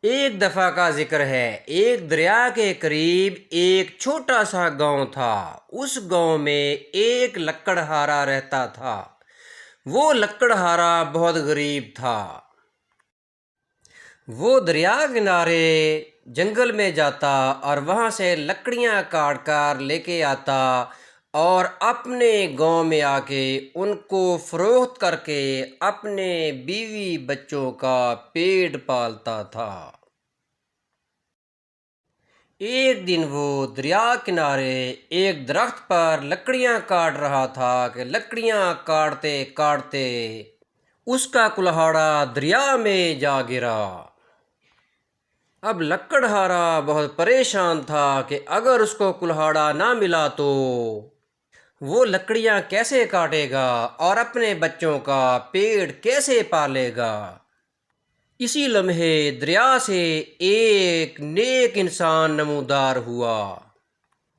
ایک دفعہ کا ذکر ہے، ایک دریا کے قریب ایک چھوٹا سا گاؤں تھا۔ اس گاؤں میں ایک لکڑہارا رہتا تھا۔ وہ لکڑہارا بہت غریب تھا۔ وہ دریا کنارے جنگل میں جاتا اور وہاں سے لکڑیاں کاٹ کر لے کے آتا اور اپنے گاؤں میں آ کے ان کو فروخت کر کے اپنے بیوی بچوں کا پیٹ پالتا تھا۔ ایک دن وہ دریا کنارے ایک درخت پر لکڑیاں کاٹ رہا تھا کہ لکڑیاں کاٹتے کاٹتے اس کا کلہاڑا دریا میں جا گرا۔ اب لکڑہارا بہت پریشان تھا کہ اگر اس کو کلہاڑا نہ ملا تو وہ لکڑیاں کیسے کاٹے گا اور اپنے بچوں کا پیٹ کیسے پالے گا۔ اسی لمحے دریا سے ایک نیک انسان نمودار ہوا۔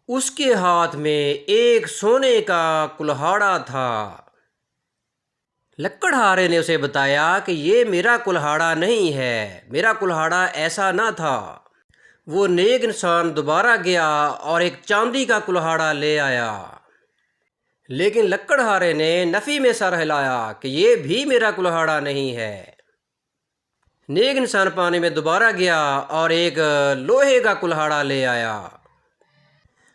اس کے ہاتھ میں ایک سونے کا کلہاڑا تھا۔ لکڑہارے نے اسے بتایا کہ یہ میرا کلہاڑا نہیں ہے، میرا کلہاڑا ایسا نہ تھا۔ وہ نیک انسان دوبارہ گیا اور ایک چاندی کا کلہاڑا لے آیا، لیکن لکڑہارے نے نفی میں سر ہلایا کہ یہ بھی میرا کلہاڑا نہیں ہے۔ نیک انسان پانی میں دوبارہ گیا اور ایک لوہے کا کلہاڑا لے آیا۔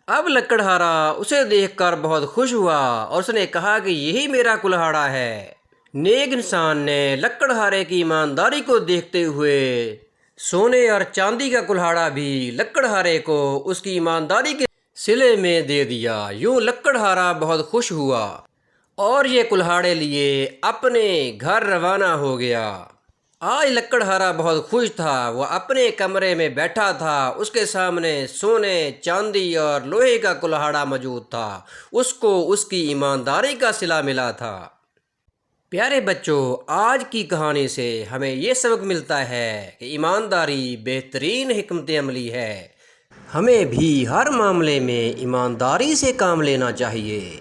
اب لکڑہارا اسے دیکھ کر بہت خوش ہوا اور اس نے کہا کہ یہی میرا کلہاڑا ہے۔ نیک انسان نے لکڑہارے کی ایمانداری کو دیکھتے ہوئے سونے اور چاندی کا کلہاڑا بھی لکڑہارے کو اس کی ایمانداری کے صلے میں دے دیا۔ یوں لکڑہارا بہت خوش ہوا اور یہ کلہاڑے لیے اپنے گھر روانہ ہو گیا۔ آج لکڑہارا بہت خوش تھا۔ وہ اپنے کمرے میں بیٹھا تھا، اس کے سامنے سونے، چاندی اور لوہے کا کلہاڑا موجود تھا۔ اس کو اس کی ایمانداری کا صلہ ملا تھا۔ پیارے بچوں، آج کی کہانی سے ہمیں یہ سبق ملتا ہے کہ ایمانداری بہترین حکمت عملی ہے۔ ہمیں بھی ہر معاملے میں ایمانداری سے کام لینا چاہیے۔